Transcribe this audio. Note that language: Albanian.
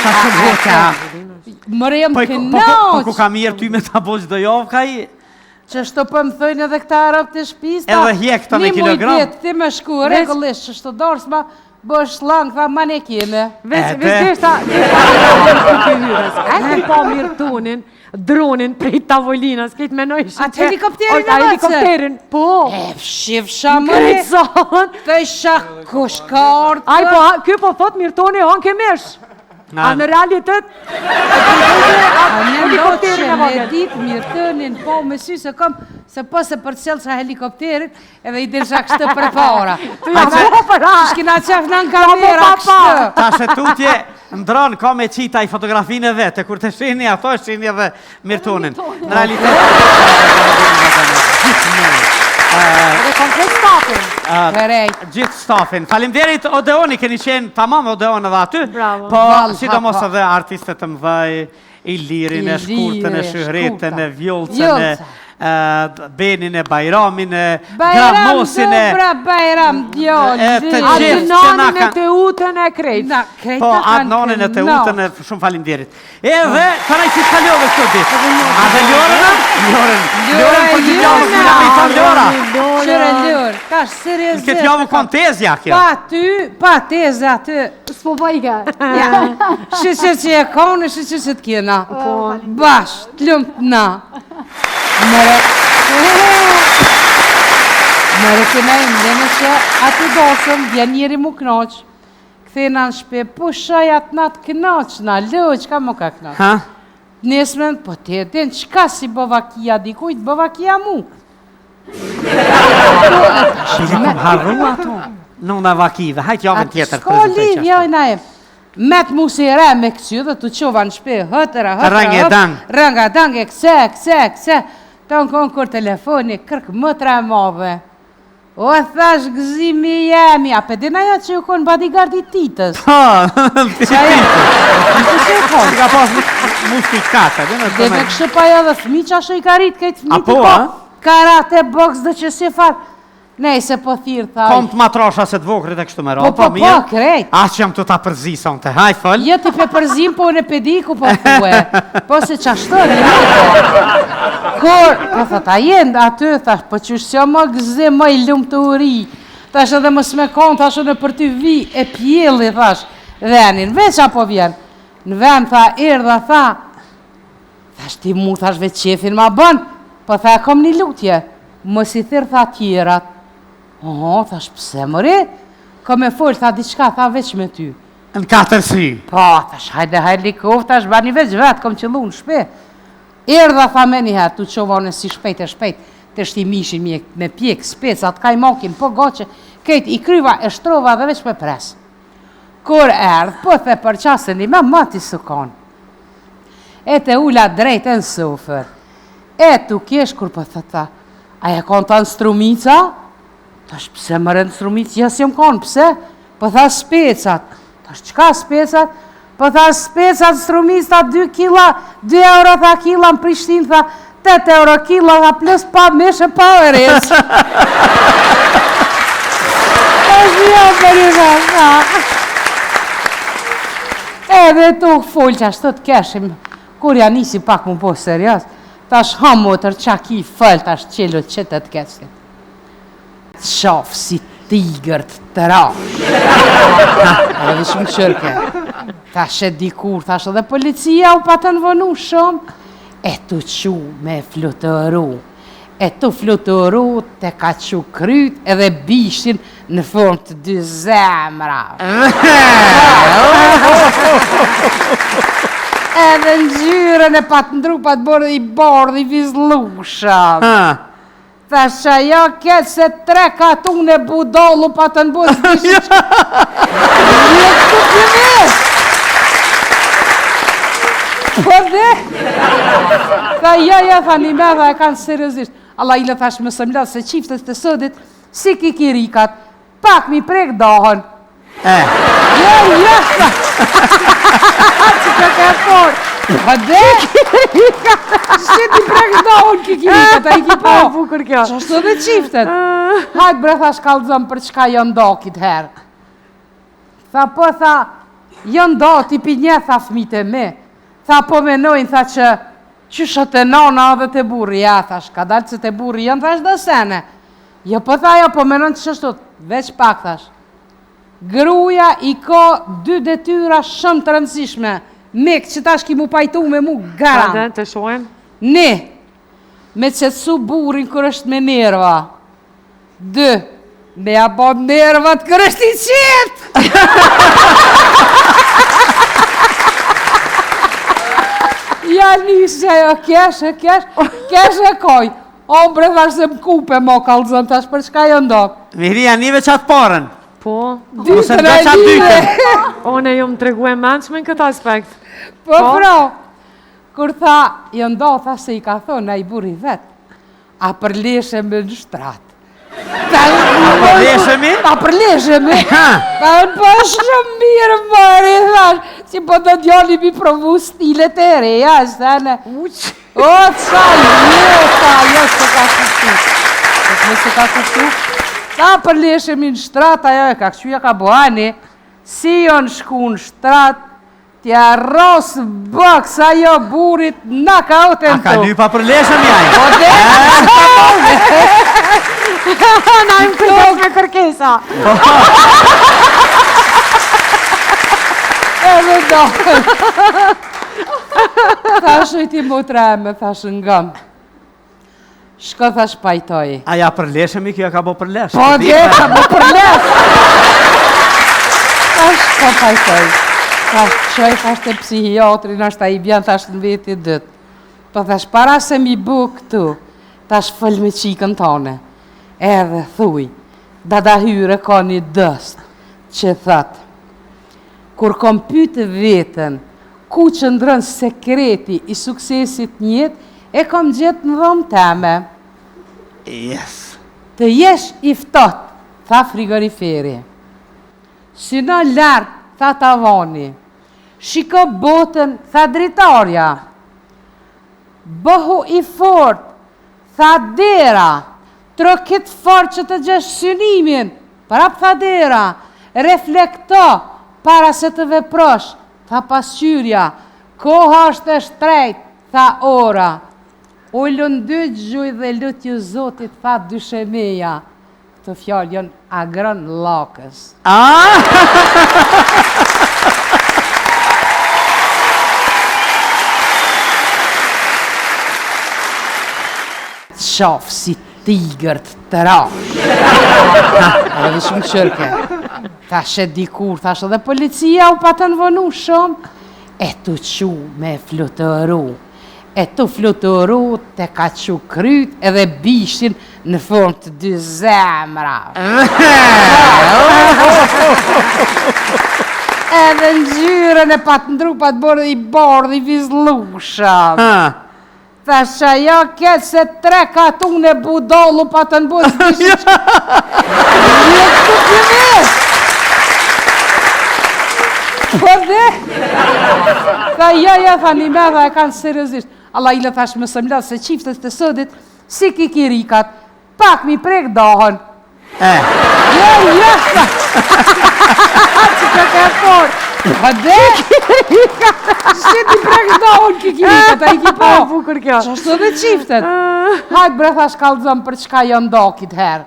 sa që voqa. Mërëm kënoq. Po ku ka mirë ty me ta boq do javë ka i? Që shto për më thëjnë edhe këta arab të shpis. Edhe hjek të me kilogram. Një mujtë ti me shku, regullisht, që shto dorës ma bësh lang, tha ma ne kime. Veç deshta e po mirë tunin, dronin prej tavolinas, këtë menojshin. Atë helikopterin e vëtëse? Helikopterin, po. Shifësha mëre. Krejtëson. Të isha kushkartë. Aj, po, kjo po thot mirë toni, on ke mesh. A në realitet, helikopterin e vogël. Në ditë mirë tënin, po me sy se kom, se po se për cëllë sa helikopterin, edhe i dirsha kështë për para. Të jam po për a. Shkina qef në në kamera kështë. Ta se tutje ndronë ka me qita i fotografinë e vete, kur të shini ato, shini edhe mirëtonin. Në realitet... Dhe komplet stafin. Gjithë stafin. Falimderit Odeoni, keni qenë tamam Odeon edhe aty. Bravo. Po, sidomos edhe artistët të mëdhej, Ilirin, e Shkurtën, e Shyhretën, e Vjollcën, Benin, e Bajramin, e Gramosin, Bajram, djallë. Adnanin e të utën e krejtë. Po, Adnanin e të utën e shumë falimderit. Edhe, përaj që s'kalove këtë ditë. A dhe Ljorën? Ljorën për të gjallë të nga me të Ljora. Qëre Ljorë, ka seriosisht. Në këtë javë kon tezja kjo. Pa tezja ty. S'po bajga. Shqyqe që e kone, shqyqe që të kjena. Bash, të lumë të na. Mëre këna i mdene që aty dosëm, vjen njeri mu knoq. Këthena në shpe, po shajat na të knoq, na lëq, ka mu ka knoq. Nesmen, po të jetin, qka si bëvakia dikujt, bëvakia mu. Shili kom harru ato. Në vakive, hajtë javën tjetër. Shko liv, jojna e. Met mu si re me këcy dhe të qova në shpe, hëtëra, rënga dang, e këse. Të në konë kur telefoni, kërkë më tre madhe. O, thash gëzimi jemi, a pedina ja që ju konë bodyguard i titës. Ha, që ajo, që ju konë. Ka pas mustikata. Dhe me kështë pa jo dhe fmi që ashtë i ka rritë këtë fmi të po, karate box dhe që si farë. Nej, se po thirë, thaj. Kom të matrosha se të vokrit e kështu me ro. Po, krejt. A që jam të ta përzi son të haj, fëll. Jo të pe përzim, po në pediku, po thue. Po se qashtër, Kur, po thot, a jendë aty, thash, po qështë që më gëzim, më i lumë të uri. Thash edhe më s'me konë, thash edhe për ty vi e pjelli, thash, venin. Veç apo vjen. Në ven, tha, erdha, tha. Thash, ti mu, thash, veç qefin ma bën. Po tha, kom një lutje. Mos i thirë, tha, tjerat. Oho, thash, pse mëri? Ko me folë, tha, diçka, tha, veç me ty. Në 4 sy. Po, thash, hajde, likov, thash, bani veç vetë, kom qëllu në shpe. Erdha, tha, me njëherë, tu qovone si shpejt, të shti mishin me pjek, specat, ka i mokin, po goqe, kejt, i kryva, e shtrova dhe veç me pres. Kur erdh, po the për qasën i me mati së konë. E te ula drejt e në sofer. E tu kesh, kur po thëta, aja konë ta në strumica? Tash, pse më rëndë strumica? Jas jam konë, pse? Po tha specat. Tash, qka specat? Po tha specat strumica, 2 kila, 2 euro tha kila në Prishtinë, tha 8 euro kila, tha plus pa meshe pa ërec. Tash, jo për i tha. Edhe tu full që ashtë të keshim, kur ja nisi pak mu po serios, tash hamotër qa ki fëll, tash qelët që të keshim. Qafë si tigërt të rash. Edhe dhe shumë qërke. Tash e dikur, tash edhe policia u pa të nëvënu shumë, e tu qu me flutëru. E tu flutëru të ka qu kryt edhe bishin në formë të 2 zemra. Edhe në gjyren e patë ndru patë bërë i bardh i vizlushat. Thash që ajo këtë se 3 katun e budallu patë në bërë s'dishin që... Një këtë përmes! Po dhe? Tha ja, tha një me dhe e kanë seriosisht. Allah i le thash më sëmlat se qiftet të sëdit, si kikirikat, pak mi prek dohën. Ja, tha. Që ka ka forë. Po dhe? Si ti prek dohën kikirikat, a i ki po. Bukur kjo. Qashtu dhe qiftet. Hajtë bre, thash kalëzëm për qka jo ndokit herë. Tha po, tha, Jënë do, tipi një, tha fmit e me. Tha po menojnë, tha që shët e nona dhe të burri. Ja, thash, ka dalë që të burri jënë, thash dhe sene. Jo, po tha, jo, po menojnë që shtot, veç pak, thash. Gruja i ka 2 detyra shumë të rëndësishme. Mek, që tash ki mu pajtu me mu, garan. Të shohem. Ne, me qëtësu burin kër është me nerva. 2, me abon nervat kër është i qetë. Ja nisë që jo, kesh e koj. Ombre thash se m'kupe mo kalzën tash për çka jo ndok. Miria, nive qatë parën. Po, Ose nga qatë dytën. one ju më tregu e mençme në këtë aspekt. Po, pra, kur tha, jo ndo, tha se i ka thonë, a i buri vetë, a përleshe me në shtratë. Përleshemi? Ta përleshemi. Ta në po është shumë mirë, mëri, thash, si po të djali mi provu stilet e reja, shtane. O, qa, jo, se ka kushtu. Se ka kushtu. Ta përleshemi në shtratë, ajo e ka këshuja ka boani, si jo në shku në shtratë, tja rosë bëks ajo burit na ka ote në A ka një pa përleshemi ajë? O dhe? Na im kujtos me kërkesa. Edhe do. Thashë i ti mu treme, thashë ngëm. Shko thash pajtoj. A ja përleshemi, kjo ka bo përlesh. Po dhe, ka bo përlesh. Thash shko pajtoj. Thash qoj, thash të psihiatri, nështë a i bjen, thash në veti dëtë. Po thash, para se mi bu këtu, thash fëll me qikën tone. Edhe thuj, dada hyre ka një dëst, që thët, kur kom pytë vetën, ku që ndrën sekreti i suksesit njët, e kom gjithë në dhomë teme. Yes. Të jesh i ftot, tha frigoriferi. Si në lartë, tha tavani. Shiko botën, tha dritarja. Bëhu i fort, tha dera. Trokit fort që të gjesh synimin, prap tha dera. Reflekto, para se të veprosh, tha pasqyrja. Koha është e shtrejt, tha ora. Ullën 2 gjuj dhe lut ju Zotit, tha dyshemeja. Këtë fjallë janë agrën lakës. Qafë si tigërt të rash. Edhe dhe shumë qërke. Thashe dikur, thashe dhe policia u pa të nëvënu shumë. E tu qu me flutëru. E tu flutëru te ka qu kryt edhe bishin në formë të 2 zemra. Edhe në gjyren e pa të ndru pa të bërë i bardh i vizlushëm. Thasha, jo ketë se 3 katun e budallu pa të nëbës bishin që... Një të përvesh! Po dhe? Tha, jo, tha një me dhe e kanë seriosisht. Allah ila thash më sëmlat se qiftet të sëdit, si kikirikat, pak mi prek dahën. Jo, tha. Që që ke fort. Po dhe? Si ti prek dahën kikirikat, a i ki po. Bukur kjo. Që është dhe qiftet. Hajtë bre thash kalëzëm për çka jo ndokit herë.